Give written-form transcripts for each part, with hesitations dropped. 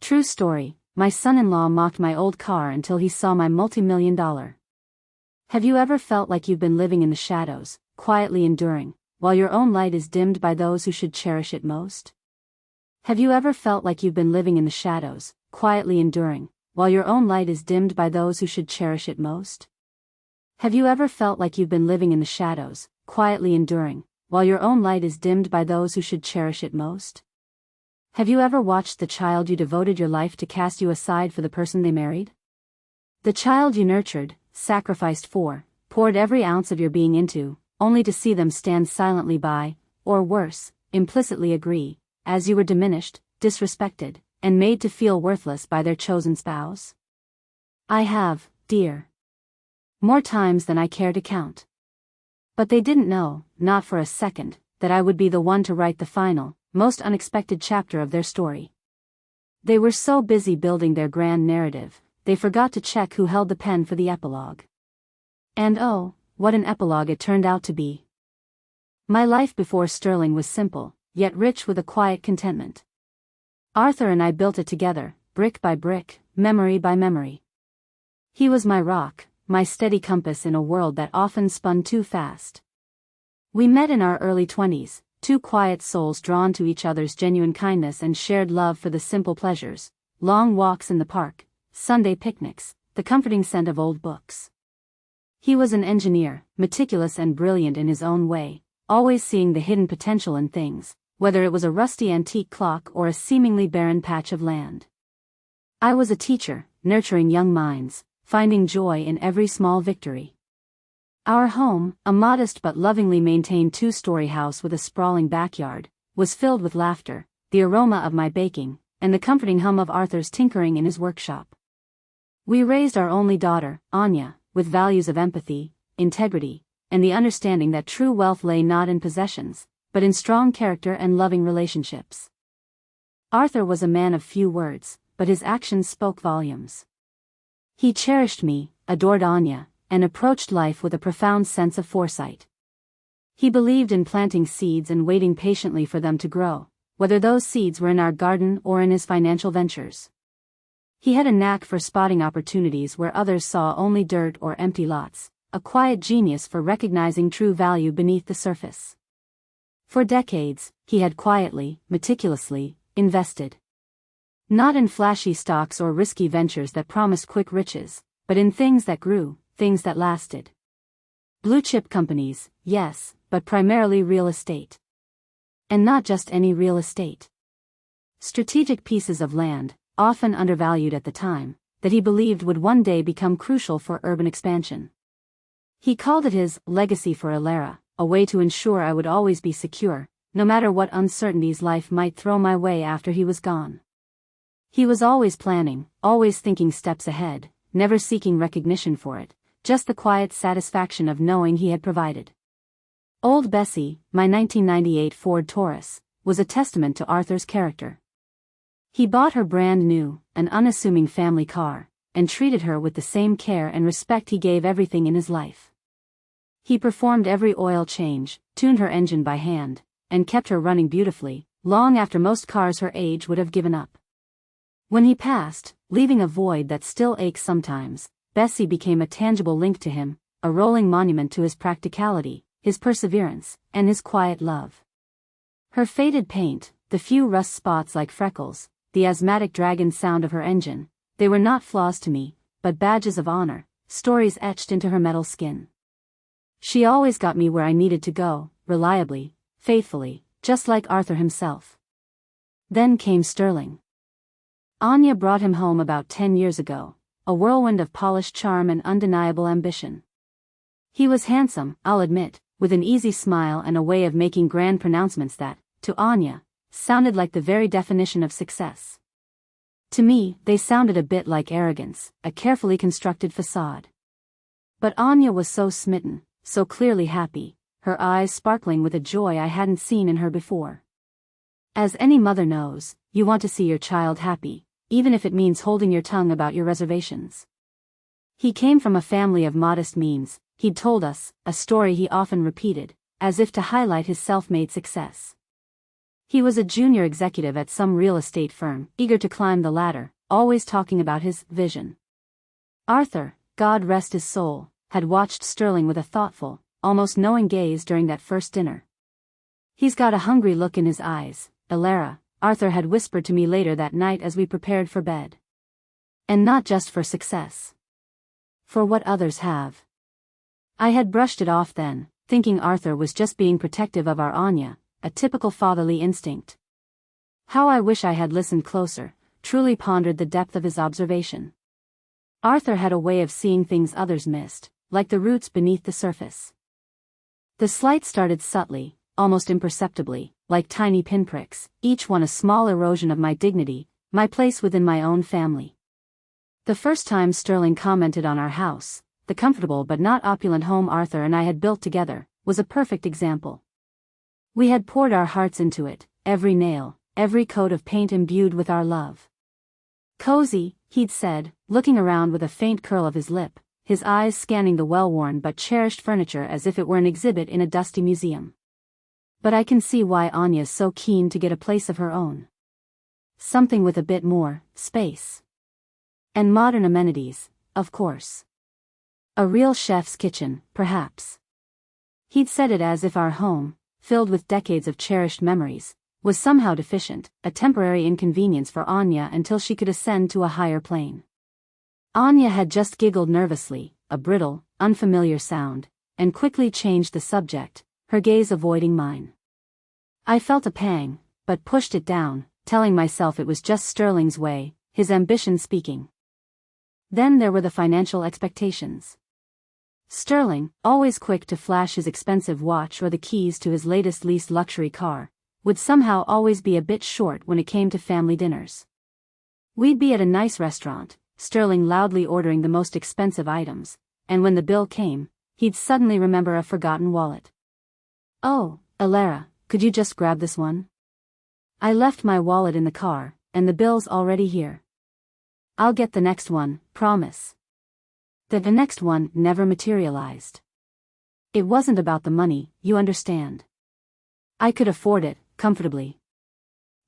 True story, my son-in-law mocked my old car until he saw my multi-million-dollar. Have you ever felt like you've been living in the shadows, quietly enduring, while your own light is dimmed by those who should cherish it most? Have you ever felt like you've been living in the shadows, quietly enduring, while your own light is dimmed by those who should cherish it most? Have you ever felt like you've been living in the shadows, quietly enduring, while your own light is dimmed by those who should cherish it most? Have you ever watched the child you devoted your life to cast you aside for the person they married? The child you nurtured, sacrificed for, poured every ounce of your being into, only to see them stand silently by, or worse, implicitly agree, as you were diminished, disrespected, and made to feel worthless by their chosen spouse? I have, dear. More times than I care to count. But they didn't know, not for a second, that I would be the one to write the final, most unexpected chapter of their story. They were so busy building their grand narrative, they forgot to check who held the pen for the epilogue. And oh, what an epilogue it turned out to be. My life before Sterling was simple, yet rich with a quiet contentment. Arthur and I built it together, brick by brick, memory by memory. He was my rock, my steady compass in a world that often spun too fast. We met in our early 20s, two quiet souls drawn to each other's genuine kindness and shared love for the simple pleasures, long walks in the park, Sunday picnics, the comforting scent of old books. He was an engineer, meticulous and brilliant in his own way, always seeing the hidden potential in things, whether it was a rusty antique clock or a seemingly barren patch of land. I was a teacher, nurturing young minds, finding joy in every small victory. Our home, a modest but lovingly maintained two-story house with a sprawling backyard, was filled with laughter, the aroma of my baking, and the comforting hum of Arthur's tinkering in his workshop. We raised our only daughter, Anya, with values of empathy, integrity, and the understanding that true wealth lay not in possessions, but in strong character and loving relationships. Arthur was a man of few words, but his actions spoke volumes. He cherished me, adored Anya, and approached life with a profound sense of foresight. He believed in planting seeds and waiting patiently for them to grow, whether those seeds were in our garden or in his financial ventures. He had a knack for spotting opportunities where others saw only dirt or empty lots, a quiet genius for recognizing true value beneath the surface. For decades, he had quietly, meticulously, invested. Not in flashy stocks or risky ventures that promised quick riches, but in things that grew, things that lasted. Blue-chip companies, yes, but primarily real estate. And not just any real estate. Strategic pieces of land, often undervalued at the time, that he believed would one day become crucial for urban expansion. He called it his legacy for Ilera, a way to ensure I would always be secure, no matter what uncertainties life might throw my way after he was gone. He was always planning, always thinking steps ahead, never seeking recognition for it, just the quiet satisfaction of knowing he had provided. Old Bessie, my 1998 Ford Taurus, was a testament to Arthur's character. He bought her brand new, an unassuming family car, and treated her with the same care and respect he gave everything in his life. He performed every oil change, tuned her engine by hand, and kept her running beautifully, long after most cars her age would have given up. When he passed, leaving a void that still aches sometimes, Bessie became a tangible link to him, a rolling monument to his practicality, his perseverance, and his quiet love. Her faded paint, the few rust spots like freckles, the asthmatic dragon sound of her engine, they were not flaws to me, but badges of honor, stories etched into her metal skin. She always got me where I needed to go, reliably, faithfully, just like Arthur himself. Then came Sterling. Anya brought him home about 10 years ago, a whirlwind of polished charm and undeniable ambition. He was handsome, I'll admit, with an easy smile and a way of making grand pronouncements that, to Anya, sounded like the very definition of success. To me, they sounded a bit like arrogance, a carefully constructed facade. But Anya was so smitten, so clearly happy, her eyes sparkling with a joy I hadn't seen in her before. As any mother knows, you want to see your child happy, even if it means holding your tongue about your reservations. He came from a family of modest means, he'd told us, a story he often repeated, as if to highlight his self-made success. He was a junior executive at some real estate firm, eager to climb the ladder, always talking about his vision. Arthur, God rest his soul, had watched Sterling with a thoughtful, almost knowing gaze during that first dinner. "He's got a hungry look in his eyes, Elara," Arthur had whispered to me later that night as we prepared for bed. "And not just for success. For what others have." I had brushed it off then, thinking Arthur was just being protective of our Anya, a typical fatherly instinct. How I wish I had listened closer, truly pondered the depth of his observation. Arthur had a way of seeing things others missed, like the roots beneath the surface. The slights started subtly, almost imperceptibly, like tiny pinpricks, each one a small erosion of my dignity, my place within my own family. The first time Sterling commented on our house, the comfortable but not opulent home Arthur and I had built together, was a perfect example. We had poured our hearts into it, every nail, every coat of paint imbued with our love. "Cozy," he'd said, looking around with a faint curl of his lip, his eyes scanning the well-worn but cherished furniture as if it were an exhibit in a dusty museum. "But I can see why Anya's so keen to get a place of her own. Something with a bit more space. And modern amenities, of course. A real chef's kitchen, perhaps." He'd said it as if our home, filled with decades of cherished memories, was somehow deficient, a temporary inconvenience for Anya until she could ascend to a higher plane. Anya had just giggled nervously, a brittle, unfamiliar sound, and quickly changed the subject, her gaze avoiding mine. I felt a pang, but pushed it down, telling myself it was just Sterling's way, his ambition speaking. Then there were the financial expectations. Sterling, always quick to flash his expensive watch or the keys to his latest leased luxury car, would somehow always be a bit short when it came to family dinners. We'd be at a nice restaurant, Sterling loudly ordering the most expensive items, and when the bill came, he'd suddenly remember a forgotten wallet. "Oh, Elara, could you just grab this one? I left my wallet in the car, and the bill's already here. I'll get the next one, promise." The next one never materialized. It wasn't about the money, you understand. I could afford it, comfortably.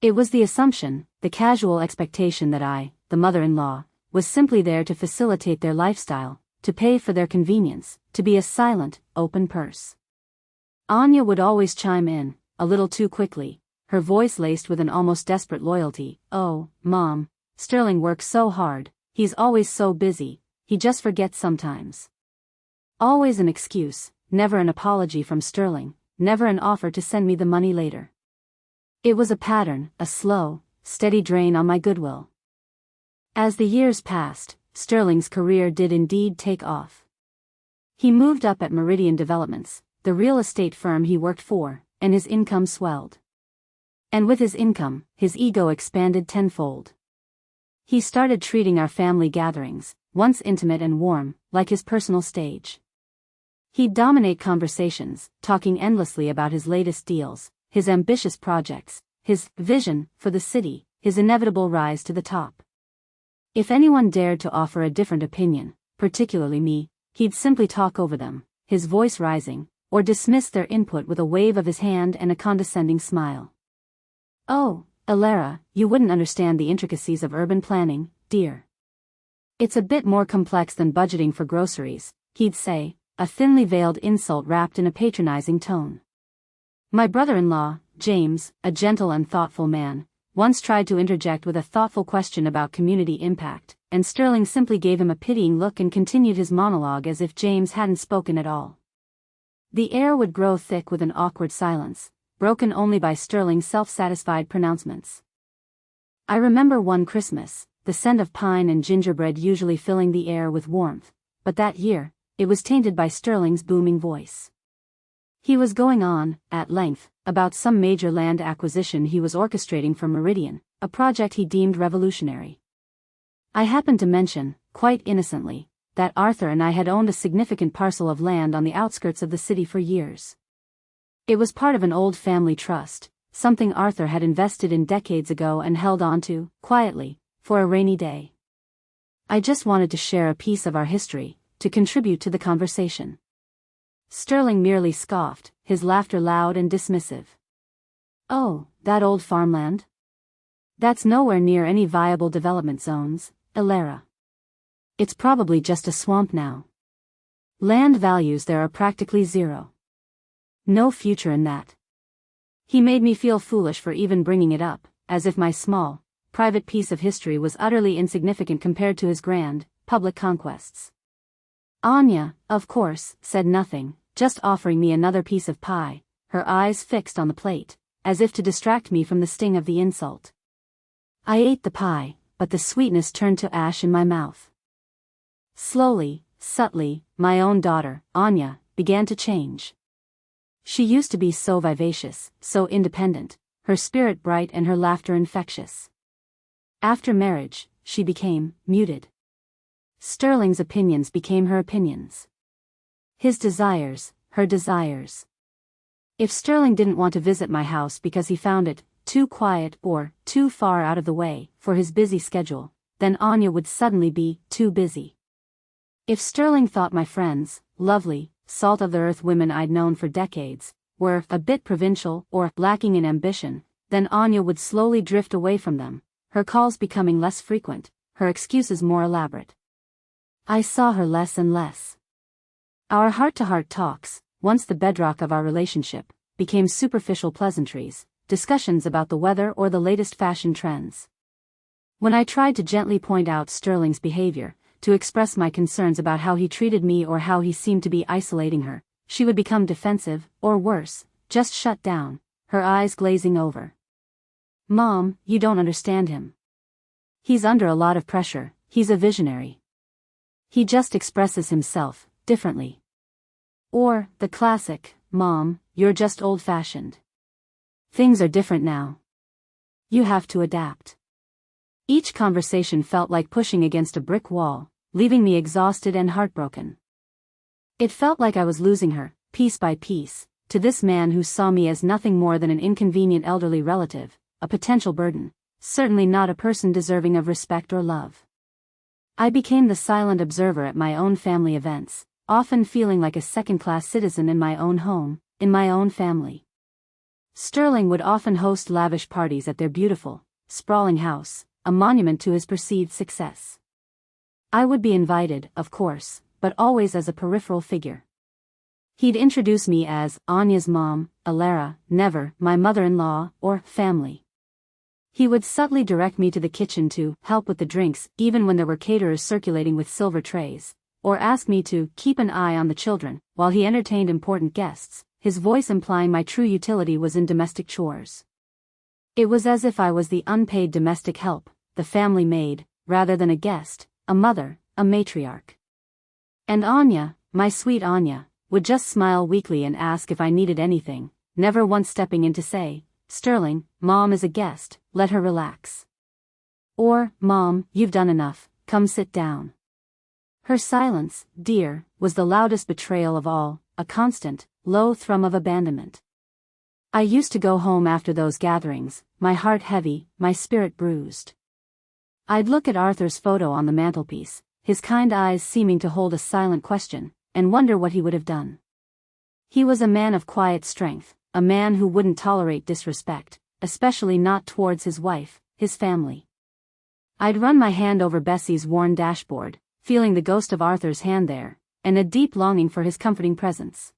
It was the assumption, the casual expectation that I, the mother-in-law, was simply there to facilitate their lifestyle, to pay for their convenience, to be a silent, open purse. Anya would always chime in, a little too quickly, her voice laced with an almost desperate loyalty. "Oh, Mom, Sterling works so hard, he's always so busy, he just forgets sometimes." Always an excuse, never an apology from Sterling, never an offer to send me the money later. It was a pattern, a slow, steady drain on my goodwill. As the years passed, Sterling's career did indeed take off. He moved up at Meridian Developments, the real estate firm he worked for, and his income swelled. And with his income, his ego expanded tenfold. He started treating our family gatherings, once intimate and warm, like his personal stage. He'd dominate conversations, talking endlessly about his latest deals, his ambitious projects, his vision for the city, his inevitable rise to the top. If anyone dared to offer a different opinion, particularly me, he'd simply talk over them, his voice rising, or dismiss their input with a wave of his hand and a condescending smile. "Oh, Elara, you wouldn't understand the intricacies of urban planning, dear. It's a bit more complex than budgeting for groceries," he'd say, a thinly veiled insult wrapped in a patronizing tone. My brother-in-law, James, a gentle and thoughtful man, once tried to interject with a thoughtful question about community impact, and Sterling simply gave him a pitying look and continued his monologue as if James hadn't spoken at all. The air would grow thick with an awkward silence, broken only by Sterling's self-satisfied pronouncements. I remember one Christmas, the scent of pine and gingerbread usually filling the air with warmth, but that year, it was tainted by Sterling's booming voice. He was going on, at length, about some major land acquisition he was orchestrating for Meridian, a project he deemed revolutionary. I happened to mention, quite innocently, that Arthur and I had owned a significant parcel of land on the outskirts of the city for years. It was part of an old family trust, something Arthur had invested in decades ago and held on to, quietly, for a rainy day. I just wanted to share a piece of our history, to contribute to the conversation. Sterling merely scoffed, his laughter loud and dismissive. Oh, that old farmland? That's nowhere near any viable development zones, Elara. It's probably just a swamp now. Land values there are practically zero. No future in that. He made me feel foolish for even bringing it up, as if my small, private piece of history was utterly insignificant compared to his grand, public conquests. Anya, of course, said nothing, just offering me another piece of pie, her eyes fixed on the plate, as if to distract me from the sting of the insult. I ate the pie, but the sweetness turned to ash in my mouth. Slowly, subtly, my own daughter, Anya, began to change. She used to be so vivacious, so independent, her spirit bright and her laughter infectious. After marriage, she became muted. Sterling's opinions became her opinions. His desires, her desires. If Sterling didn't want to visit my house because he found it too quiet or too far out of the way for his busy schedule, then Anya would suddenly be too busy. If Sterling thought my friends, lovely, salt-of-the-earth women I'd known for decades, were a bit provincial or lacking in ambition, then Anya would slowly drift away from them, her calls becoming less frequent, her excuses more elaborate. I saw her less and less. Our heart-to-heart talks, once the bedrock of our relationship, became superficial pleasantries, discussions about the weather or the latest fashion trends. When I tried to gently point out Sterling's behavior, to express my concerns about how he treated me or how he seemed to be isolating her, she would become defensive, or worse, just shut down, her eyes glazing over. Mom, you don't understand him. He's under a lot of pressure, he's a visionary. He just expresses himself differently. Or, the classic, Mom, you're just old-fashioned. Things are different now. You have to adapt. Each conversation felt like pushing against a brick wall, leaving me exhausted and heartbroken. It felt like I was losing her, piece by piece, to this man who saw me as nothing more than an inconvenient elderly relative, a potential burden, certainly not a person deserving of respect or love. I became the silent observer at my own family events, often feeling like a second-class citizen in my own home, in my own family. Sterling would often host lavish parties at their beautiful, sprawling house, a monument to his perceived success. I would be invited, of course, but always as a peripheral figure. He'd introduce me as Anya's mom, Elara, never my mother-in-law or family. He would subtly direct me to the kitchen to help with the drinks even when there were caterers circulating with silver trays, or ask me to keep an eye on the children while he entertained important guests, his voice implying my true utility was in domestic chores. It was as if I was the unpaid domestic help, the family maid, rather than a guest, a mother, a matriarch. And Anya, my sweet Anya, would just smile weakly and ask if I needed anything, never once stepping in to say, Sterling, Mom is a guest, let her relax. Or, Mom, you've done enough, come sit down. Her silence, dear, was the loudest betrayal of all, a constant, low thrum of abandonment. I used to go home after those gatherings, my heart heavy, my spirit bruised. I'd look at Arthur's photo on the mantelpiece, his kind eyes seeming to hold a silent question, and wonder what he would have done. He was a man of quiet strength, a man who wouldn't tolerate disrespect, especially not towards his wife, his family. I'd run my hand over Bessie's worn dashboard, feeling the ghost of Arthur's hand there, and a deep longing for his comforting presence.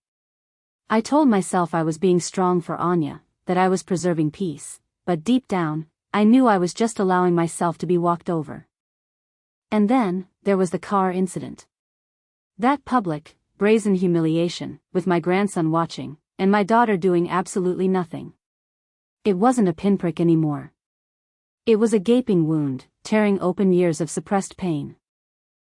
I told myself I was being strong for Anya, that I was preserving peace, but deep down, I knew I was just allowing myself to be walked over. And then, there was the car incident. That public, brazen humiliation, with my grandson watching, and my daughter doing absolutely nothing. It wasn't a pinprick anymore. It was a gaping wound, tearing open years of suppressed pain.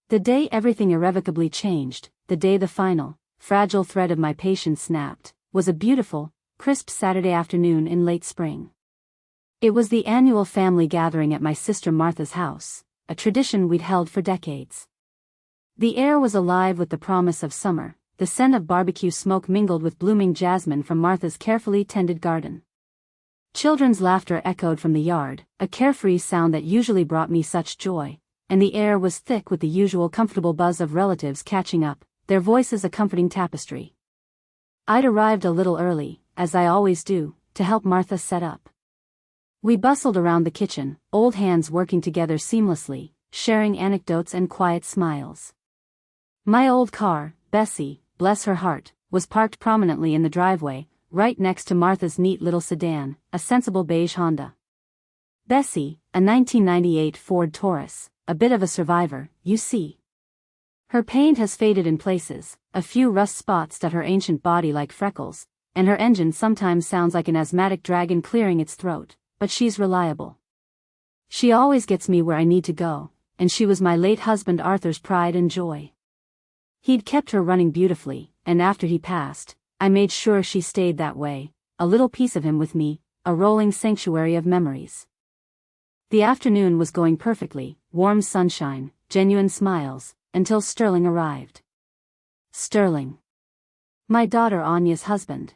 The day everything irrevocably changed, the day the final, fragile thread of my patience snapped, was a beautiful, crisp Saturday afternoon in late spring. It was the annual family gathering at my sister Martha's house, a tradition we'd held for decades. The air was alive with the promise of summer, the scent of barbecue smoke mingled with blooming jasmine from Martha's carefully tended garden. Children's laughter echoed from the yard, a carefree sound that usually brought me such joy, and the air was thick with the usual comfortable buzz of relatives catching up, their voices a comforting tapestry. I'd arrived a little early, as I always do, to help Martha set up. We bustled around the kitchen, old hands working together seamlessly, sharing anecdotes and quiet smiles. My old car, Bessie, bless her heart, was parked prominently in the driveway, right next to Martha's neat little sedan, a sensible beige Honda. Bessie, a 1998 Ford Taurus, a bit of a survivor, you see. Her paint has faded in places, a few rust spots dot her ancient body like freckles, and her engine sometimes sounds like an asthmatic dragon clearing its throat, but she's reliable. She always gets me where I need to go, and she was my late husband Arthur's pride and joy. He'd kept her running beautifully, and after he passed, I made sure she stayed that way, a little piece of him with me, a rolling sanctuary of memories. The afternoon was going perfectly, warm sunshine, genuine smiles, until Sterling arrived. Sterling. My daughter Anya's husband.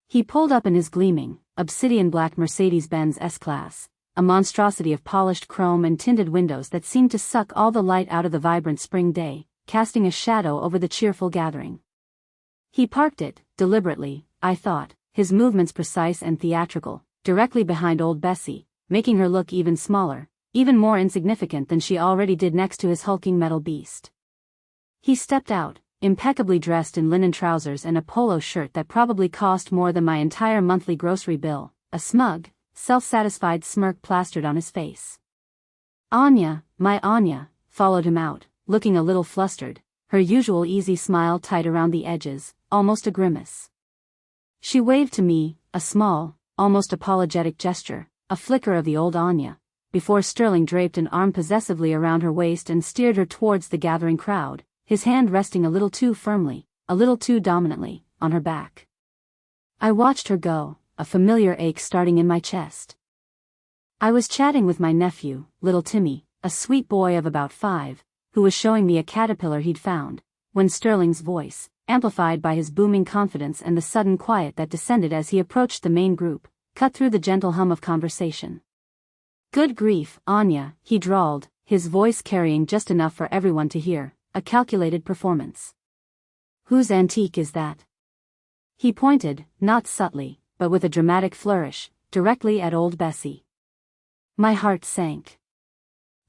He pulled up in his gleaming, obsidian black Mercedes-Benz S-Class, a monstrosity of polished chrome and tinted windows that seemed to suck all the light out of the vibrant spring day, casting a shadow over the cheerful gathering. He parked it, deliberately, I thought, his movements precise and theatrical, directly behind old Bessie, making her look even smaller, even more insignificant than she already did next to his hulking metal beast. He stepped out, impeccably dressed in linen trousers and a polo shirt that probably cost more than my entire monthly grocery bill, a smug, self-satisfied smirk plastered on his face. Anya, my Anya, followed him out, looking a little flustered, her usual easy smile tight around the edges, almost a grimace. She waved to me, a small, almost apologetic gesture, a flicker of the old Anya, before Sterling draped an arm possessively around her waist and steered her towards the gathering crowd, his hand resting a little too firmly, a little too dominantly, on her back. I watched her go, a familiar ache starting in my chest. I was chatting with my nephew, little Timmy, a sweet boy of about 5, who was showing me a caterpillar he'd found, when Sterling's voice, amplified by his booming confidence and the sudden quiet that descended as he approached the main group, cut through the gentle hum of conversation. Good grief, Anya, he drawled, his voice carrying just enough for everyone to hear, a calculated performance. Whose antique is that? He pointed, not subtly, but with a dramatic flourish, directly at old Bessie. My heart sank.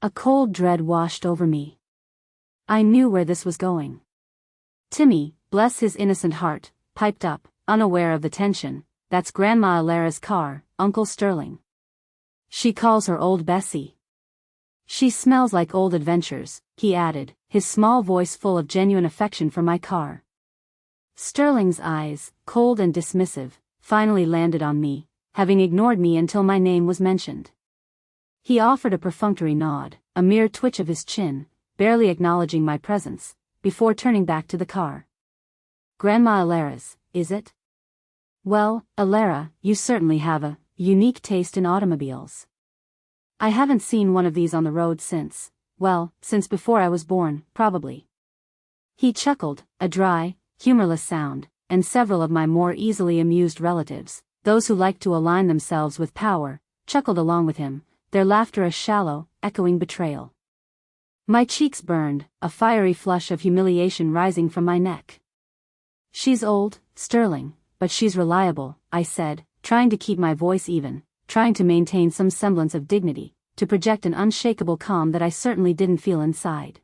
A cold dread washed over me. I knew where this was going. Timmy, bless his innocent heart, piped up, unaware of the tension, that's Grandma Alara's car, Uncle Sterling. She calls her old Bessie. She smells like old adventures, he added, his small voice full of genuine affection for my car. Sterling's eyes, cold and dismissive, finally landed on me, having ignored me until my name was mentioned. He offered a perfunctory nod, a mere twitch of his chin, barely acknowledging my presence, before turning back to the car. Grandma Alara's, is it? Well, Alara, you certainly have a unique taste in automobiles. I haven't seen one of these on the road since, well, since before I was born, probably. He chuckled, a dry, humorless sound, and several of my more easily amused relatives, those who liked to align themselves with power, chuckled along with him, their laughter a shallow, echoing betrayal. My cheeks burned, a fiery flush of humiliation rising from my neck. She's old, Sterling, but she's reliable, I said, trying to keep my voice even, trying to maintain some semblance of dignity, to project an unshakable calm that I certainly didn't feel inside.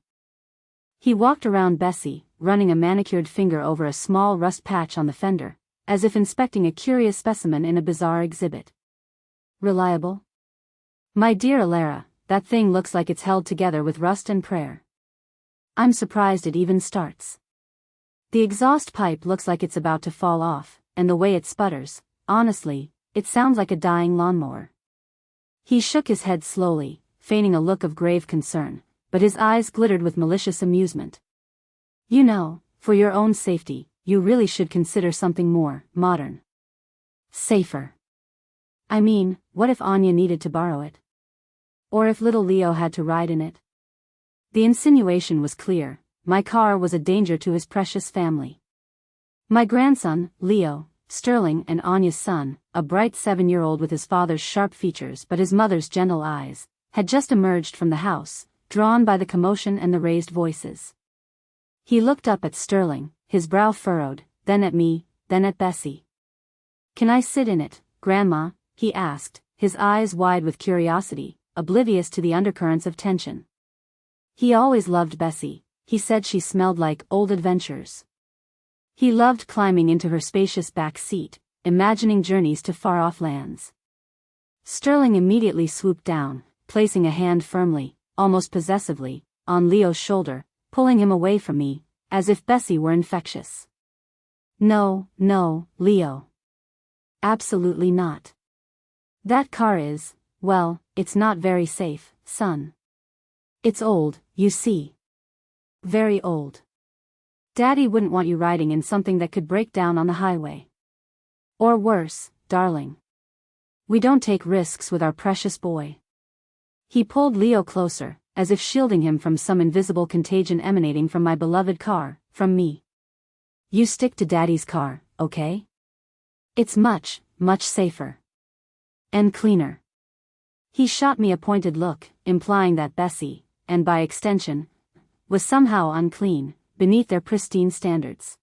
He walked around Bessie, running a manicured finger over a small rust patch on the fender, as if inspecting a curious specimen in a bizarre exhibit. Reliable? My dear Alara, that thing looks like it's held together with rust and prayer. I'm surprised it even starts. The exhaust pipe looks like it's about to fall off, and the way it sputters, honestly, it sounds like a dying lawnmower. He shook his head slowly, feigning a look of grave concern, but his eyes glittered with malicious amusement. You know, for your own safety, you really should consider something more modern. Safer. I mean, what if Anya needed to borrow it? Or if little Leo had to ride in it? The insinuation was clear, my car was a danger to his precious family. My grandson, Leo, Sterling and Anya's son, a bright 7-year-old with his father's sharp features but his mother's gentle eyes, had just emerged from the house, drawn by the commotion and the raised voices. He looked up at Sterling, his brow furrowed, then at me, then at Bessie. Can I sit in it, Grandma?" he asked, his eyes wide with curiosity, oblivious to the undercurrents of tension. He always loved Bessie. He said she smelled like old adventures. He loved climbing into her spacious back seat, imagining journeys to far-off lands. Sterling immediately swooped down, placing a hand firmly, almost possessively, on Leo's shoulder, pulling him away from me, as if Bessie were infectious. "No, no, Leo. Absolutely not. That car is, well, it's not very safe, son. It's old, you see. Very old. Daddy wouldn't want you riding in something that could break down on the highway. Or worse, darling. We don't take risks with our precious boy." He pulled Leo closer, as if shielding him from some invisible contagion emanating from my beloved car, from me. "You stick to Daddy's car, okay? It's much, much safer. And cleaner." He shot me a pointed look, implying that Bessie, and by extension, was somehow unclean, beneath their pristine standards.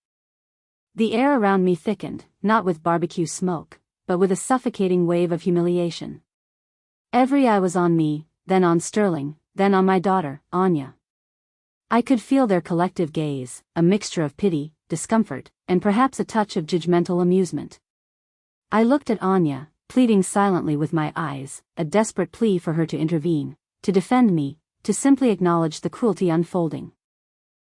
The air around me thickened, not with barbecue smoke, but with a suffocating wave of humiliation. Every eye was on me, then on Sterling, then on my daughter, Anya. I could feel their collective gaze, a mixture of pity, discomfort, and perhaps a touch of judgmental amusement. I looked at Anya, pleading silently with my eyes, a desperate plea for her to intervene, to defend me, to simply acknowledge the cruelty unfolding.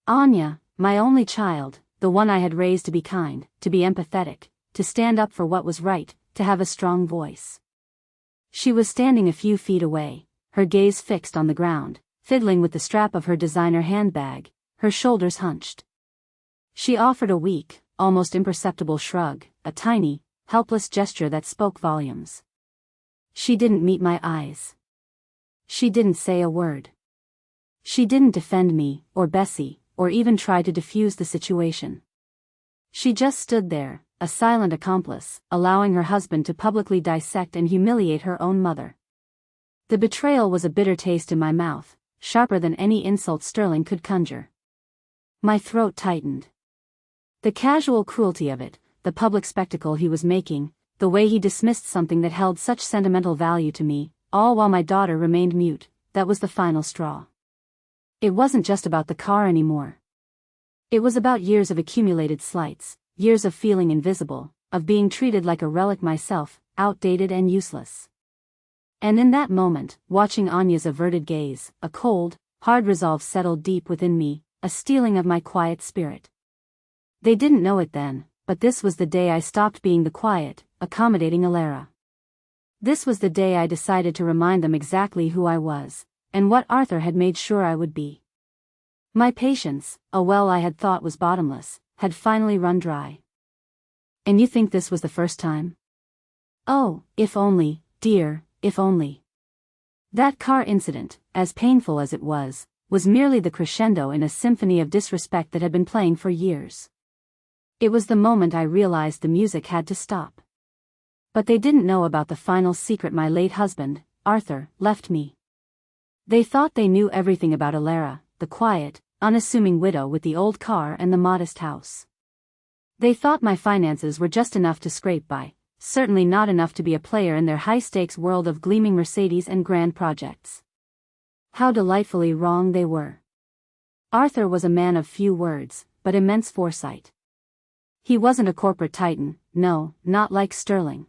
Anya, my only child, the one I had raised to be kind, to be empathetic, to stand up for what was right, to have a strong voice. She was standing a few feet away, her gaze fixed on the ground, fiddling with the strap of her designer handbag, her shoulders hunched. She offered a weak, almost imperceptible shrug, a tiny, helpless gesture that spoke volumes. She didn't meet my eyes. She didn't say a word. She didn't defend me, or Bessie, or even try to defuse the situation. She just stood there, a silent accomplice, allowing her husband to publicly dissect and humiliate her own mother. The betrayal was a bitter taste in my mouth, sharper than any insult Sterling could conjure. My throat tightened. The casual cruelty of it, the public spectacle he was making, the way he dismissed something that held such sentimental value to me, all while my daughter remained mute, that was the final straw. It wasn't just about the car anymore. It was about years of accumulated slights, years of feeling invisible, of being treated like a relic myself, outdated and useless. And in that moment, watching Anya's averted gaze, a cold, hard resolve settled deep within me, a steeling of my quiet spirit. They didn't know it then, but this was the day I stopped being the quiet, accommodating Alara. This was the day I decided to remind them exactly who I was, and what Arthur had made sure I would be. My patience, a well I had thought was bottomless, had finally run dry. "And you think this was the first time?" "Oh, if only, dear, if only." That car incident, as painful as it was merely the crescendo in a symphony of disrespect that had been playing for years. It was the moment I realized the music had to stop. But they didn't know about the final secret my late husband, Arthur, left me. They thought they knew everything about Alara, the quiet, unassuming widow with the old car and the modest house. They thought my finances were just enough to scrape by, certainly not enough to be a player in their high-stakes world of gleaming Mercedes and grand projects. How delightfully wrong they were. Arthur was a man of few words, but immense foresight. He wasn't a corporate titan, no, not like Sterling.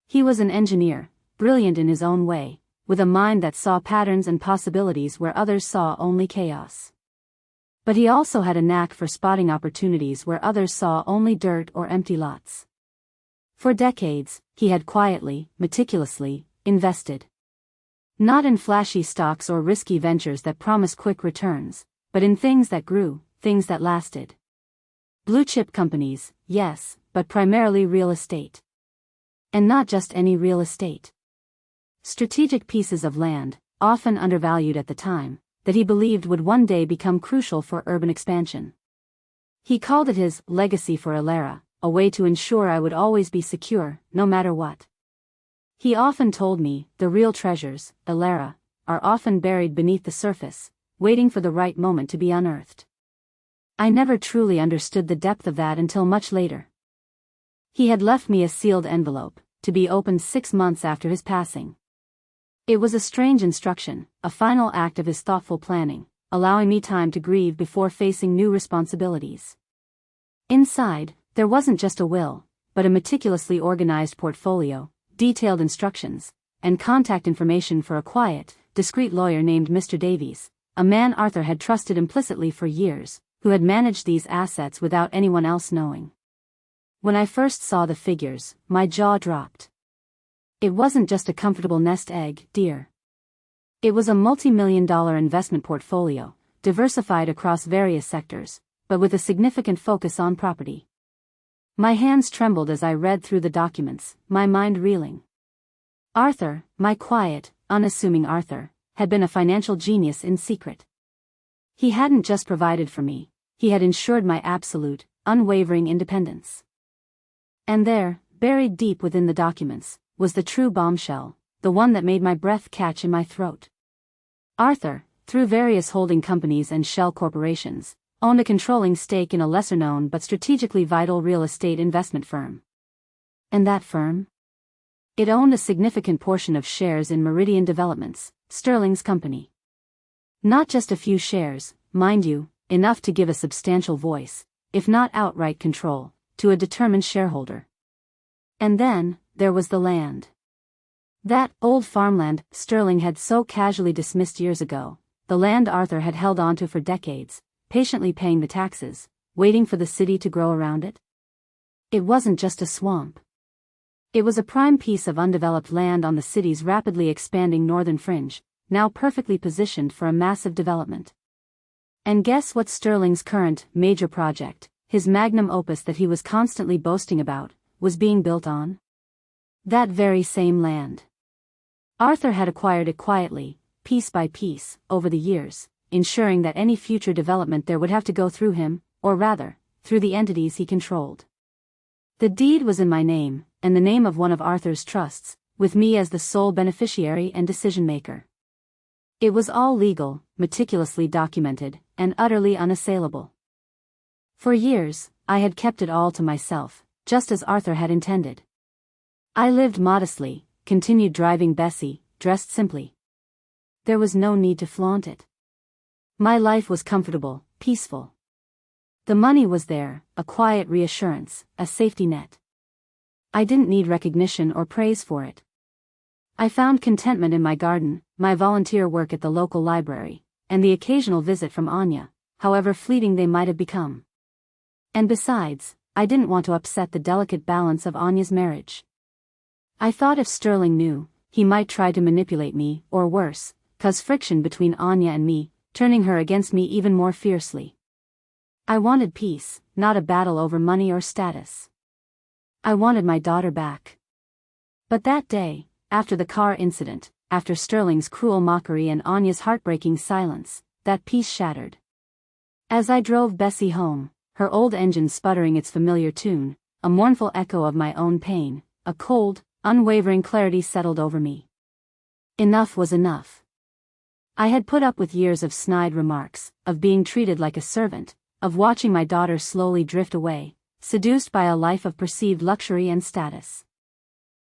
He was an engineer, brilliant in his own way, with a mind that saw patterns and possibilities where others saw only chaos. But he also had a knack for spotting opportunities where others saw only dirt or empty lots. For decades, he had quietly, meticulously, invested. Not in flashy stocks or risky ventures that promised quick returns, but in things that grew, things that lasted. Blue-chip companies, yes, but primarily real estate. And not just any real estate. Strategic pieces of land, often undervalued at the time, that he believed would one day become crucial for urban expansion. He called it his legacy for Alara, a way to ensure I would always be secure, no matter what. He often told me, the real treasures, Alara, are often buried beneath the surface, waiting for the right moment to be unearthed. I never truly understood the depth of that until much later. He had left me a sealed envelope, to be opened 6 months after his passing. It was a strange instruction, a final act of his thoughtful planning, allowing me time to grieve before facing new responsibilities. Inside, there wasn't just a will, but a meticulously organized portfolio, detailed instructions, and contact information for a quiet, discreet lawyer named Mr. Davies, a man Arthur had trusted implicitly for years, who had managed these assets without anyone else knowing. When I first saw the figures, my jaw dropped. It wasn't just a comfortable nest egg, dear. It was a multi-million-dollar investment portfolio, diversified across various sectors, but with a significant focus on property. My hands trembled as I read through the documents, my mind reeling. Arthur, my quiet, unassuming Arthur, had been a financial genius in secret. He hadn't just provided for me, he had ensured my absolute, unwavering independence. And there, buried deep within the documents, was the true bombshell, the one that made my breath catch in my throat. Arthur, through various holding companies and shell corporations, owned a controlling stake in a lesser-known but strategically vital real estate investment firm. And that firm? It owned a significant portion of shares in Meridian Developments, Sterling's company. Not just a few shares, mind you, enough to give a substantial voice, if not outright control, to a determined shareholder. And then, there was the land. That old farmland Sterling had so casually dismissed years ago, the land Arthur had held onto for decades, patiently paying the taxes, waiting for the city to grow around it. It wasn't just a swamp. It was a prime piece of undeveloped land on the city's rapidly expanding northern fringe, now perfectly positioned for a massive development. And guess what Sterling's current, major project, his magnum opus that he was constantly boasting about, was being built on? That very same land. Arthur had acquired it quietly, piece by piece, over the years, ensuring that any future development there would have to go through him, or rather, through the entities he controlled. The deed was in my name, and the name of one of Arthur's trusts, with me as the sole beneficiary and decision-maker. It was all legal, meticulously documented, and utterly unassailable. For years, I had kept it all to myself, just as Arthur had intended. I lived modestly, continued driving Bessie, dressed simply. There was no need to flaunt it. My life was comfortable, peaceful. The money was there, a quiet reassurance, a safety net. I didn't need recognition or praise for it. I found contentment in my garden, my volunteer work at the local library, and the occasional visit from Anya, however fleeting they might have become. And besides, I didn't want to upset the delicate balance of Anya's marriage. I thought if Sterling knew, he might try to manipulate me, or worse, cause friction between Anya and me, turning her against me even more fiercely. I wanted peace, not a battle over money or status. I wanted my daughter back. But that day, after the car incident, after Sterling's cruel mockery and Anya's heartbreaking silence, that peace shattered. As I drove Bessie home, her old engine sputtering its familiar tune, a mournful echo of my own pain, a cold, unwavering clarity settled over me. Enough was enough. I had put up with years of snide remarks, of being treated like a servant, of watching my daughter slowly drift away, seduced by a life of perceived luxury and status.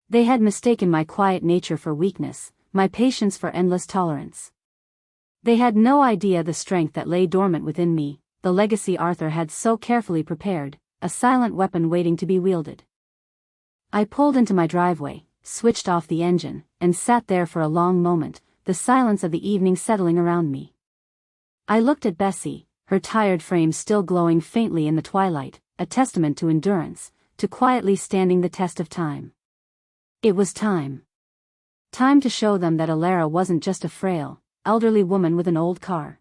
They had mistaken my quiet nature for weakness, my patience for endless tolerance. They had no idea the strength that lay dormant within me, the legacy Arthur had so carefully prepared, a silent weapon waiting to be wielded. I pulled into my driveway, switched off the engine, and sat there for a long moment, the silence of the evening settling around me. I looked at Bessie, her tired frame still glowing faintly in the twilight, a testament to endurance, to quietly standing the test of time. It was time. Time to show them that Alara wasn't just a frail, elderly woman with an old car.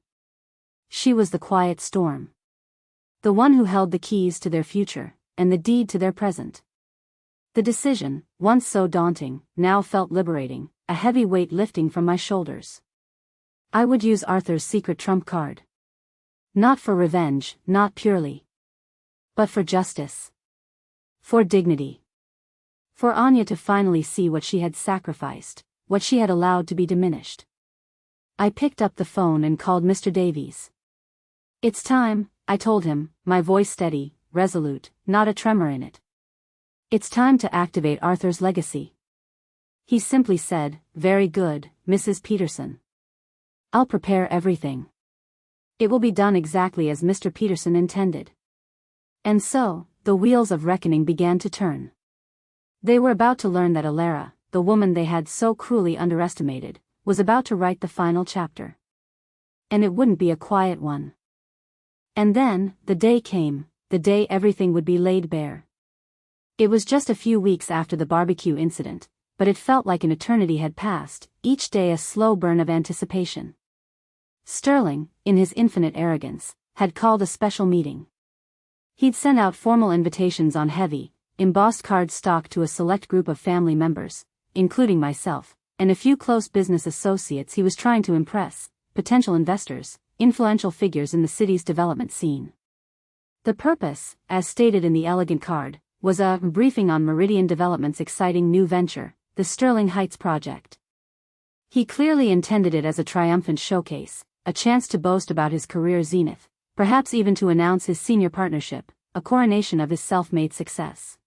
She was the quiet storm. The one who held the keys to their future, and the deed to their present. The decision, once so daunting, now felt liberating, a heavy weight lifting from my shoulders. I would use Arthur's secret trump card. Not for revenge, not purely. But for justice. For dignity. For Anya to finally see what she had sacrificed, what she had allowed to be diminished. I picked up the phone and called Mr. Davies. "It's time," I told him, my voice steady, resolute, not a tremor in it. It's time to activate Arthur's legacy. He simply said, "Very good, Mrs. Peterson. I'll prepare everything. It will be done exactly as Mr. Peterson intended." And so, the wheels of reckoning began to turn. They were about to learn that Alara, the woman they had so cruelly underestimated, was about to write the final chapter. And it wouldn't be a quiet one. And then, the day came, the day everything would be laid bare. It was just a few weeks after the barbecue incident, but it felt like an eternity had passed, each day a slow burn of anticipation. Sterling, in his infinite arrogance, had called a special meeting. He'd sent out formal invitations on heavy, embossed cardstock to a select group of family members, including myself, and a few close business associates he was trying to impress, potential investors, influential figures in the city's development scene. The purpose, as stated in the elegant card, was a briefing on Meridian Development's exciting new venture, the Sterling Heights project. He clearly intended it as a triumphant showcase, a chance to boast about his career zenith, perhaps even to announce his senior partnership, a coronation of his self-made success.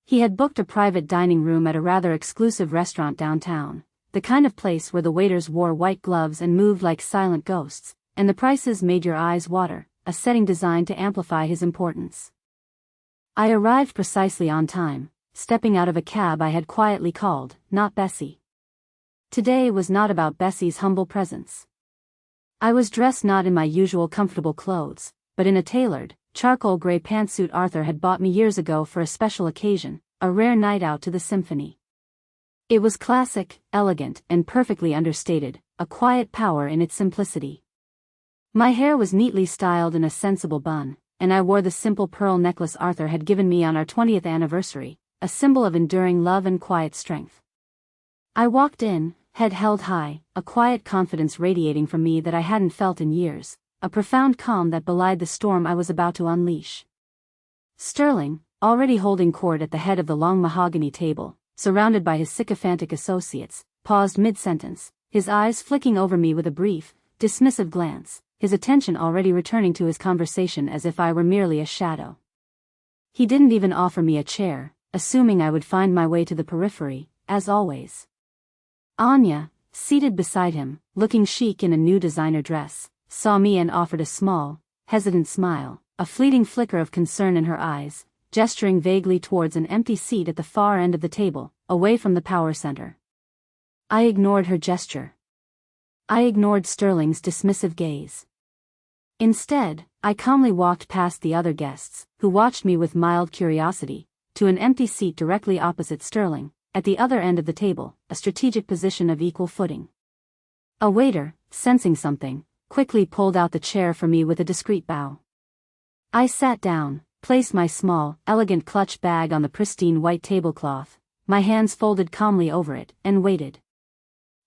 He had booked a private dining room at a rather exclusive restaurant downtown, the kind of place where the waiters wore white gloves and moved like silent ghosts, and the prices made your eyes water, a setting designed to amplify his importance. I arrived precisely on time, stepping out of a cab I had quietly called, not Bessie. Today was not about Bessie's humble presence. I was dressed not in my usual comfortable clothes, but in a tailored, charcoal gray pantsuit Arthur had bought me years ago for a special occasion, a rare night out to the symphony. It was classic, elegant, and perfectly understated, a quiet power in its simplicity. My hair was neatly styled in a sensible bun, and I wore the simple pearl necklace Arthur had given me on our 20th anniversary, a symbol of enduring love and quiet strength. I walked in, head held high, a quiet confidence radiating from me that I hadn't felt in years, a profound calm that belied the storm I was about to unleash. Sterling, already holding court at the head of the long mahogany table, surrounded by his sycophantic associates, paused mid-sentence, his eyes flicking over me with a brief, dismissive glance, his attention already returning to his conversation as if I were merely a shadow. He didn't even offer me a chair, assuming I would find my way to the periphery, as always. Anya, seated beside him, looking chic in a new designer dress, saw me and offered a small, hesitant smile, a fleeting flicker of concern in her eyes, gesturing vaguely towards an empty seat at the far end of the table, away from the power center. I ignored her gesture. I ignored Sterling's dismissive gaze. Instead, I calmly walked past the other guests, who watched me with mild curiosity, to an empty seat directly opposite Sterling, at the other end of the table, a strategic position of equal footing. A waiter, sensing something, quickly pulled out the chair for me with a discreet bow. I sat down, placed my small, elegant clutch bag on the pristine white tablecloth, my hands folded calmly over it, and waited.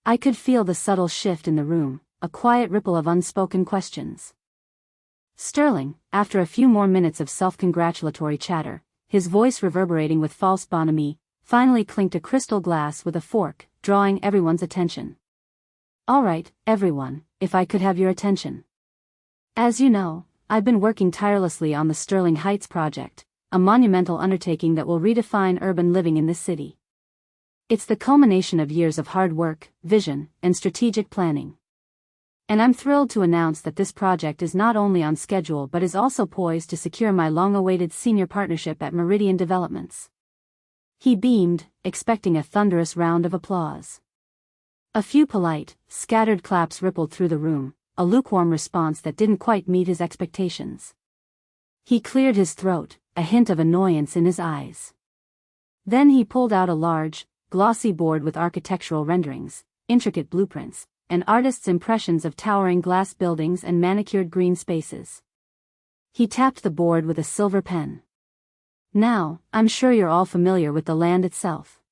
I could feel the subtle shift in the room, a quiet ripple of unspoken questions. Sterling, after a few more minutes of self-congratulatory chatter, his voice reverberating with false bonhomie, finally clinked a crystal glass with a fork, drawing everyone's attention. "All right, everyone, if I could have your attention. As you know, I've been working tirelessly on the Sterling Heights project, a monumental undertaking that will redefine urban living in this city. It's the culmination of years of hard work, vision, and strategic planning. And I'm thrilled to announce that this project is not only on schedule but is also poised to secure my long-awaited senior partnership at Meridian Developments." He beamed, expecting a thunderous round of applause. A few polite, scattered claps rippled through the room, a lukewarm response that didn't quite meet his expectations. He cleared his throat, a hint of annoyance in his eyes. Then he pulled out a large, glossy board with architectural renderings, intricate blueprints, and artists' impressions of towering glass buildings and manicured green spaces. He tapped the board with a silver pen. "Now, I'm sure you're all familiar with the land itself.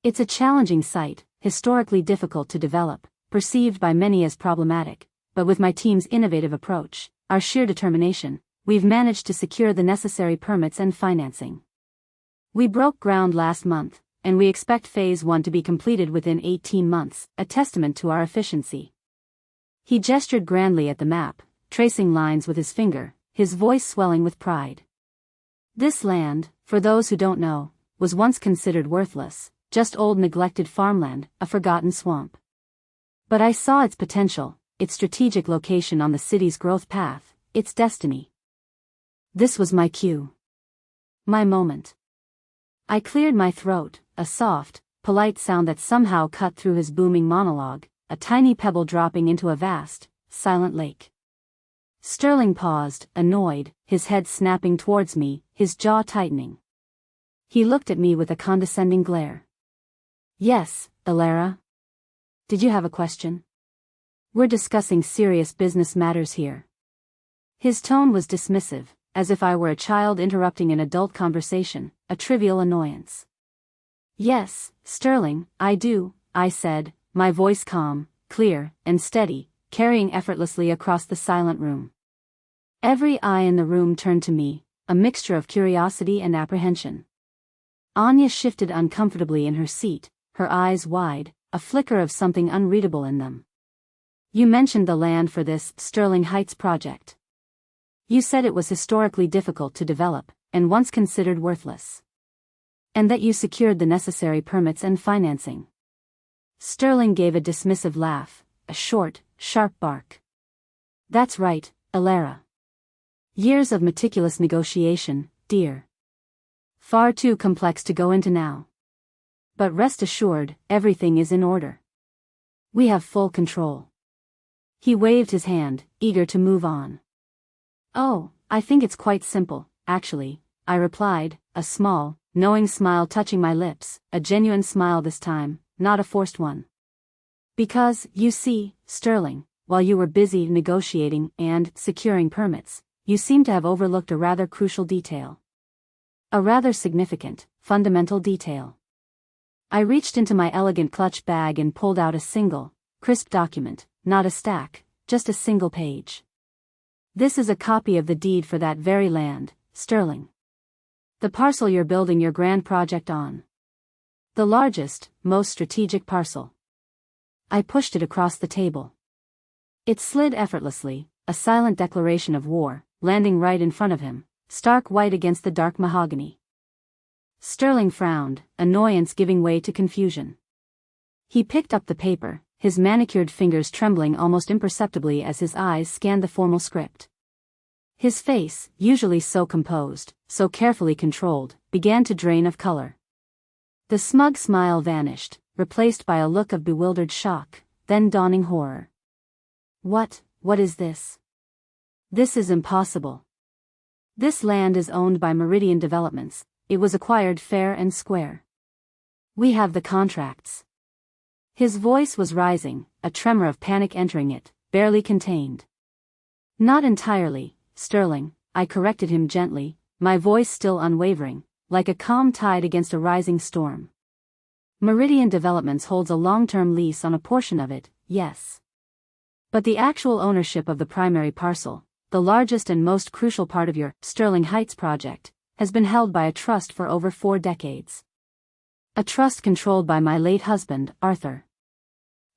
It's a challenging site, historically difficult to develop, perceived by many as problematic, but with my team's innovative approach, our sheer determination, we've managed to secure the necessary permits and financing. We broke ground last month, and we expect Phase 1 to be completed within 18 months, a testament to our efficiency." He gestured grandly at the map, tracing lines with his finger, his voice swelling with pride. "This land, for those who don't know, was once considered worthless, just old neglected farmland, a forgotten swamp. But I saw its potential, its strategic location on the city's growth path, its destiny. This was my cue. My moment. I cleared my throat, a soft, polite sound that somehow cut through his booming monologue, a tiny pebble dropping into a vast, silent lake. Sterling paused, annoyed, his head snapping towards me, his jaw tightening. He looked at me with a condescending glare. Yes, Alara? Did you have a question? We're discussing serious business matters here. His tone was dismissive, as if I were a child interrupting an adult conversation, a trivial annoyance. Yes, Sterling, I do, I said, my voice calm, clear, and steady, carrying effortlessly across the silent room. Every eye in the room turned to me, a mixture of curiosity and apprehension. Anya shifted uncomfortably in her seat, her eyes wide, a flicker of something unreadable in them. You mentioned the land for this Sterling Heights project. You said it was historically difficult to develop, and once considered worthless. And that you secured the necessary permits and financing. Sterling gave a dismissive laugh, a short, sharp bark. That's right, Alara. Years of meticulous negotiation, dear. Far too complex to go into now. But rest assured, everything is in order. We have full control. He waved his hand, eager to move on. Oh, I think it's quite simple, actually, I replied, a small, knowing smile touching my lips, a genuine smile this time, not a forced one. Because, you see, Sterling, while you were busy negotiating and securing permits, you seem to have overlooked a rather crucial detail. A rather significant, fundamental detail. I reached into my elegant clutch bag and pulled out a single, crisp document, not a stack, just a single page. This is a copy of the deed for that very land, Sterling. The parcel you're building your grand project on. The largest, most strategic parcel. I pushed it across the table. It slid effortlessly, a silent declaration of war, landing right in front of him, stark white against the dark mahogany. Sterling frowned, annoyance giving way to confusion. He picked up the paper, his manicured fingers trembling almost imperceptibly as his eyes scanned the formal script. His face, usually so composed, so carefully controlled, began to drain of color. The smug smile vanished, replaced by a look of bewildered shock, then dawning horror. What is this? This is impossible. This land is owned by Meridian Developments, it was acquired fair and square. We have the contracts. His voice was rising, a tremor of panic entering it, barely contained. Not entirely, Sterling, I corrected him gently, my voice still unwavering, like a calm tide against a rising storm. Meridian Developments holds a long-term lease on a portion of it, yes. But the actual ownership of the primary parcel, the largest and most crucial part of your Sterling Heights project, has been held by a trust for over 4 decades. A trust controlled by my late husband, Arthur.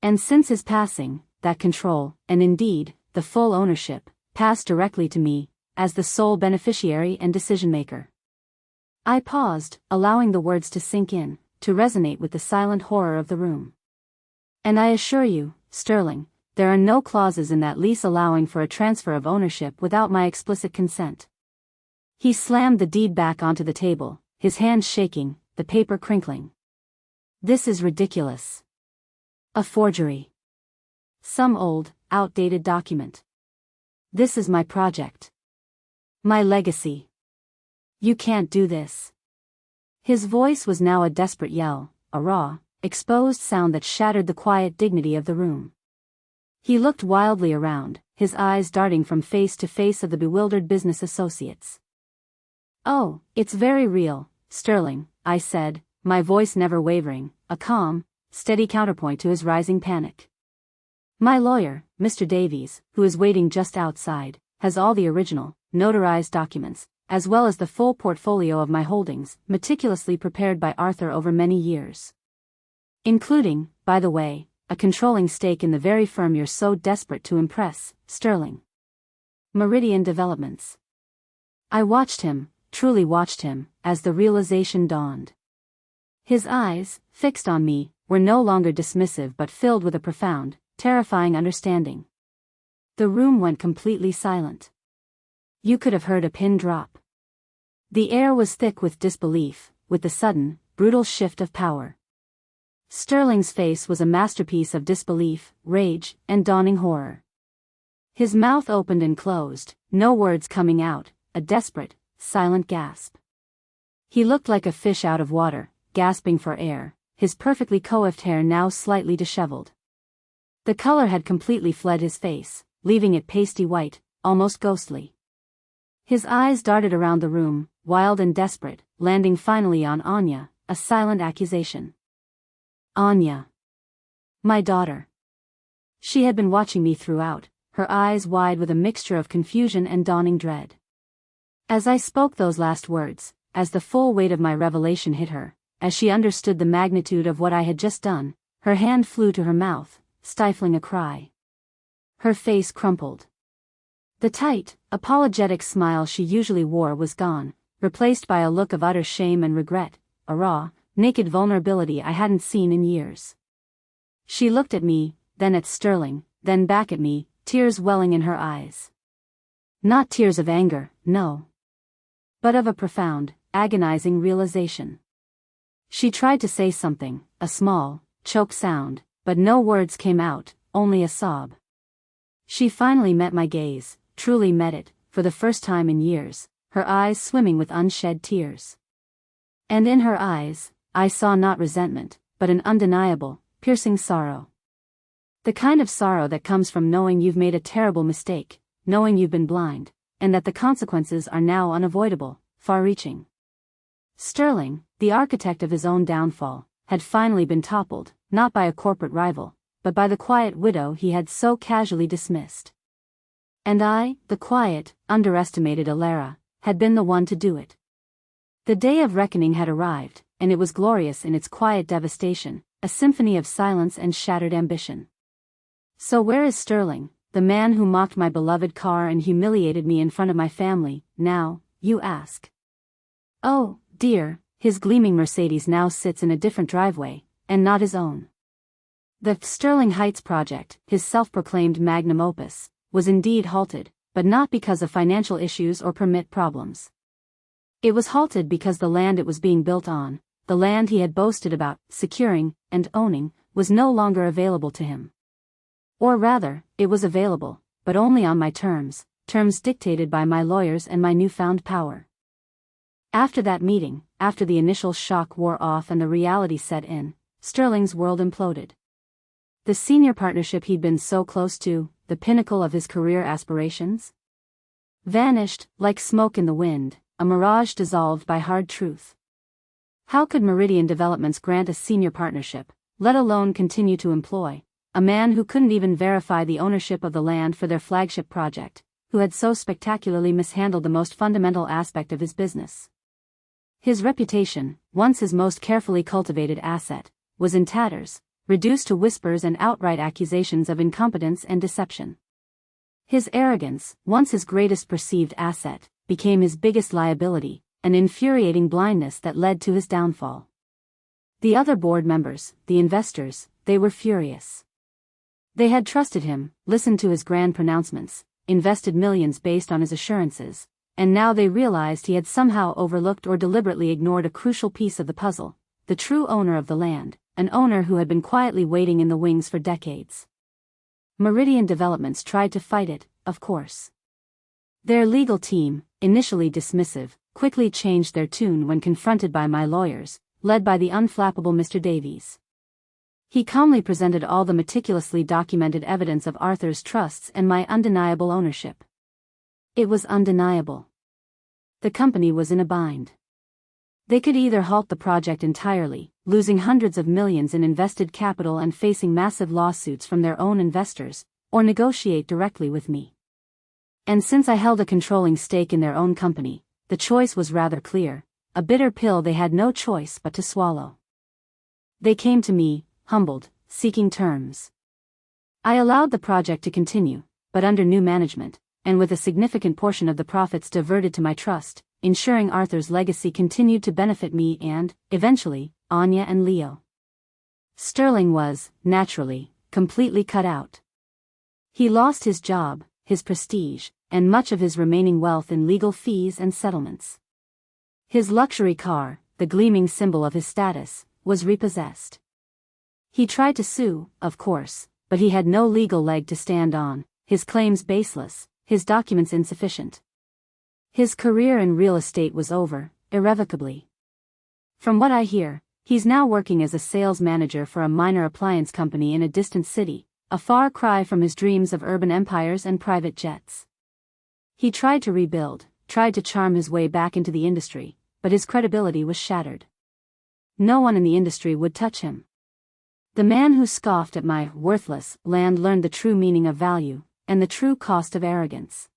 And since his passing, that control, and indeed, the full ownership, passed directly to me, as the sole beneficiary and decision-maker. I paused, allowing the words to sink in, to resonate with the silent horror of the room. And I assure you, Sterling, there are no clauses in that lease allowing for a transfer of ownership without my explicit consent. He slammed the deed back onto the table, his hands shaking, the paper crinkling. This is ridiculous. A forgery. Some old, outdated document. This is my project. My legacy. You can't do this. His voice was now a desperate yell, a raw, exposed sound that shattered the quiet dignity of the room. He looked wildly around, his eyes darting from face to face of the bewildered business associates. Oh, it's very real, Sterling, I said, my voice never wavering, a calm, steady counterpoint to his rising panic. My lawyer, Mr. Davies, who is waiting just outside, has all the original, notarized documents, as well as the full portfolio of my holdings, meticulously prepared by Arthur over many years. Including, by the way, a controlling stake in the very firm you're so desperate to impress, Sterling. Meridian Developments. I watched him, truly watched him, as the realization dawned. His eyes, fixed on me, were no longer dismissive but filled with a profound, terrifying understanding. The room went completely silent. You could have heard a pin drop. The air was thick with disbelief, with the sudden, brutal shift of power. Sterling's face was a masterpiece of disbelief, rage, and dawning horror. His mouth opened and closed, no words coming out, a desperate, silent gasp. He looked like a fish out of water, gasping for air, his perfectly coiffed hair now slightly disheveled. The color had completely fled his face, leaving it pasty white, almost ghostly. His eyes darted around the room, wild and desperate, landing finally on Anya, a silent accusation. Anya. My daughter. She had been watching me throughout, her eyes wide with a mixture of confusion and dawning dread. As I spoke those last words, as the full weight of my revelation hit her, as she understood the magnitude of what I had just done, her hand flew to her mouth, stifling a cry. Her face crumpled. The tight, apologetic smile she usually wore was gone, replaced by a look of utter shame and regret, a raw, naked vulnerability I hadn't seen in years. She looked at me, then at Sterling, then back at me, tears welling in her eyes. Not tears of anger, no. But of a profound, agonizing realization. She tried to say something, a small, choked sound, but no words came out, only a sob. She finally met my gaze, truly met it, for the first time in years, her eyes swimming with unshed tears. And in her eyes, I saw not resentment, but an undeniable, piercing sorrow. The kind of sorrow that comes from knowing you've made a terrible mistake, knowing you've been blind, and that the consequences are now unavoidable, far-reaching. Sterling, the architect of his own downfall, had finally been toppled, not by a corporate rival, but by the quiet widow he had so casually dismissed. And I, the quiet, underestimated Alara, had been the one to do it. The day of reckoning had arrived, and it was glorious in its quiet devastation, a symphony of silence and shattered ambition. So where is Sterling, the man who mocked my beloved car and humiliated me in front of my family, now, you ask? Oh, dear, his gleaming Mercedes now sits in a different driveway, and not his own. The Sterling Heights project, his self-proclaimed magnum opus, was indeed halted, but not because of financial issues or permit problems. It was halted because the land it was being built on, the land he had boasted about securing and owning, was no longer available to him. Or rather, it was available, but only on my terms, terms dictated by my lawyers and my newfound power. After that meeting, after the initial shock wore off and the reality set in, Sterling's world imploded. The senior partnership he'd been so close to, the pinnacle of his career aspirations, vanished, like smoke in the wind, a mirage dissolved by hard truth. How could Meridian Developments grant a senior partnership, let alone continue to employ, a man who couldn't even verify the ownership of the land for their flagship project, who had so spectacularly mishandled the most fundamental aspect of his business? His reputation, once his most carefully cultivated asset, was in tatters, reduced to whispers and outright accusations of incompetence and deception. His arrogance, once his greatest perceived asset, became his biggest liability, an infuriating blindness that led to his downfall. The other board members, the investors, they were furious. They had trusted him, listened to his grand pronouncements, invested millions based on his assurances, and now they realized he had somehow overlooked or deliberately ignored a crucial piece of the puzzle, the true owner of the land, an owner who had been quietly waiting in the wings for decades. Meridian Developments tried to fight it, of course. Their legal team, initially dismissive, quickly changed their tune when confronted by my lawyers, led by the unflappable Mr. Davies. He calmly presented all the meticulously documented evidence of Arthur's trusts and my undeniable ownership. It was undeniable. The company was in a bind. They could either halt the project entirely, losing hundreds of millions in invested capital and facing massive lawsuits from their own investors, or negotiate directly with me. And since I held a controlling stake in their own company, the choice was rather clear, a bitter pill they had no choice but to swallow. They came to me, humbled, seeking terms. I allowed the project to continue, but under new management, and with a significant portion of the profits diverted to my trust, ensuring Arthur's legacy continued to benefit me and, eventually, Anya and Leo. Sterling was, naturally, completely cut out. He lost his job, his prestige, and much of his remaining wealth in legal fees and settlements. His luxury car, the gleaming symbol of his status, was repossessed. He tried to sue, of course, but he had no legal leg to stand on, his claims baseless, his documents insufficient. His career in real estate was over, irrevocably. From what I hear, he's now working as a sales manager for a minor appliance company in a distant city, a far cry from his dreams of urban empires and private jets. He tried to rebuild, tried to charm his way back into the industry, but his credibility was shattered. No one in the industry would touch him. The man who scoffed at my worthless land learned the true meaning of value, and the true cost of arrogance.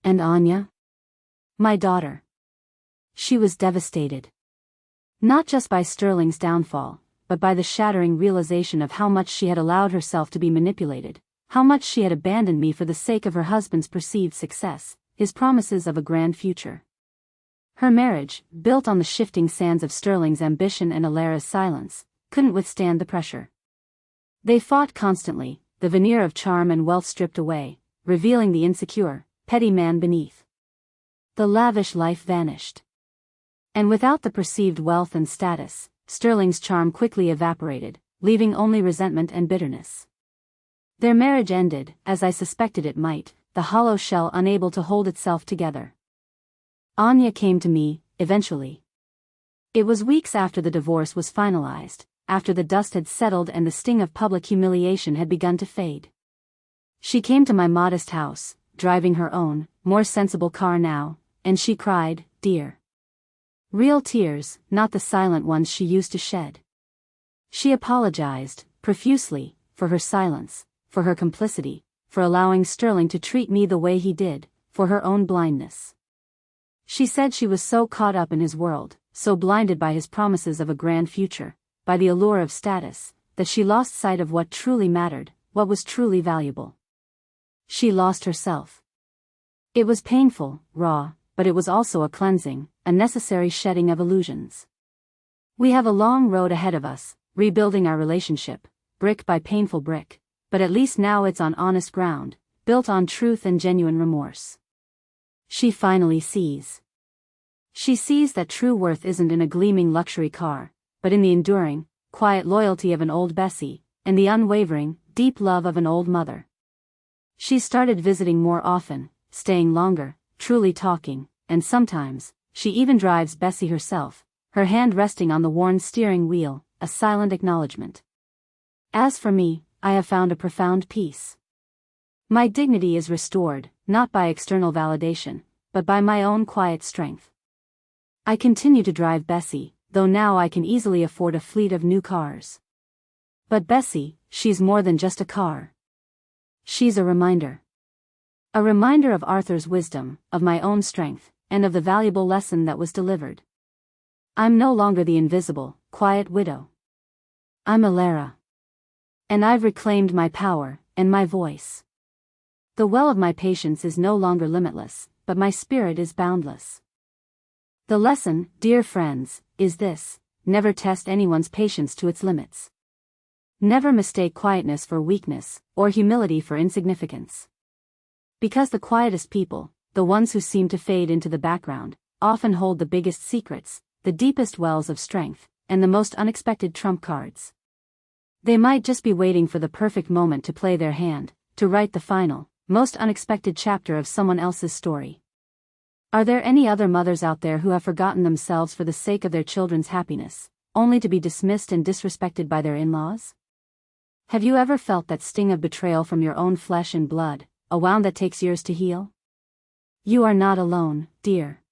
And Anya? My daughter. She was devastated. Not just by Sterling's downfall, but by the shattering realization of how much she had allowed herself to be manipulated, how much she had abandoned me for the sake of her husband's perceived success, his promises of a grand future. Her marriage, built on the shifting sands of Sterling's ambition and Alara's silence, couldn't withstand the pressure. They fought constantly, the veneer of charm and wealth stripped away, revealing the insecure, petty man beneath. The lavish life vanished. And without the perceived wealth and status, Sterling's charm quickly evaporated, leaving only resentment and bitterness. Their marriage ended, as I suspected it might, the hollow shell unable to hold itself together. Anya came to me, eventually. It was weeks after the divorce was finalized, after the dust had settled and the sting of public humiliation had begun to fade. She came to my modest house, driving her own, more sensible car now, and she cried, "Dear." Real tears, not the silent ones she used to shed. She apologized, profusely, for her silence, for her complicity, for allowing Sterling to treat me the way he did, for her own blindness. She said she was so caught up in his world, so blinded by his promises of a grand future, by the allure of status, that she lost sight of what truly mattered, what was truly valuable. She lost herself. It was painful, raw, but it was also a cleansing, a necessary shedding of illusions. We have a long road ahead of us, rebuilding our relationship, brick by painful brick, but at least now it's on honest ground, built on truth and genuine remorse. She finally sees. She sees that true worth isn't in a gleaming luxury car, but in the enduring, quiet loyalty of an old Bessie, and the unwavering, deep love of an old mother. She started visiting more often, staying longer, truly talking, and sometimes, she even drives Bessie herself, her hand resting on the worn steering wheel, a silent acknowledgement. As for me, I have found a profound peace. My dignity is restored, not by external validation, but by my own quiet strength. I continue to drive Bessie, though now I can easily afford a fleet of new cars. But Bessie, she's more than just a car. She's a reminder. A reminder of Arthur's wisdom, of my own strength, and of the valuable lesson that was delivered. I'm no longer the invisible, quiet widow. I'm Alara. And I've reclaimed my power, and my voice. The well of my patience is no longer limitless, but my spirit is boundless. The lesson, dear friends, is this: never test anyone's patience to its limits. Never mistake quietness for weakness, or humility for insignificance. Because the quietest people, the ones who seem to fade into the background, often hold the biggest secrets, the deepest wells of strength, and the most unexpected trump cards. They might just be waiting for the perfect moment to play their hand, to write the final, most unexpected chapter of someone else's story. Are there any other mothers out there who have forgotten themselves for the sake of their children's happiness, only to be dismissed and disrespected by their in-laws? Have you ever felt that sting of betrayal from your own flesh and blood, a wound that takes years to heal? You are not alone, dear.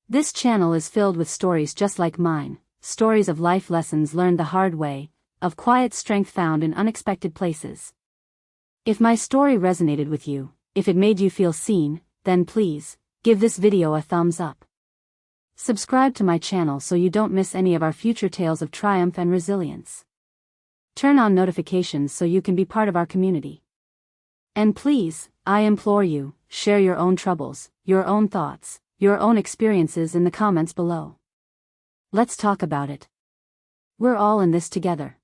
This channel is filled with stories just like mine, stories of life lessons learned the hard way, of quiet strength found in unexpected places. If my story resonated with you, if it made you feel seen, then please, give this video a thumbs up. Subscribe to my channel so you don't miss any of our future tales of triumph and resilience. Turn on notifications so you can be part of our community. And please, I implore you, share your own troubles, your own thoughts, your own experiences in the comments below. Let's talk about it. We're all in this together.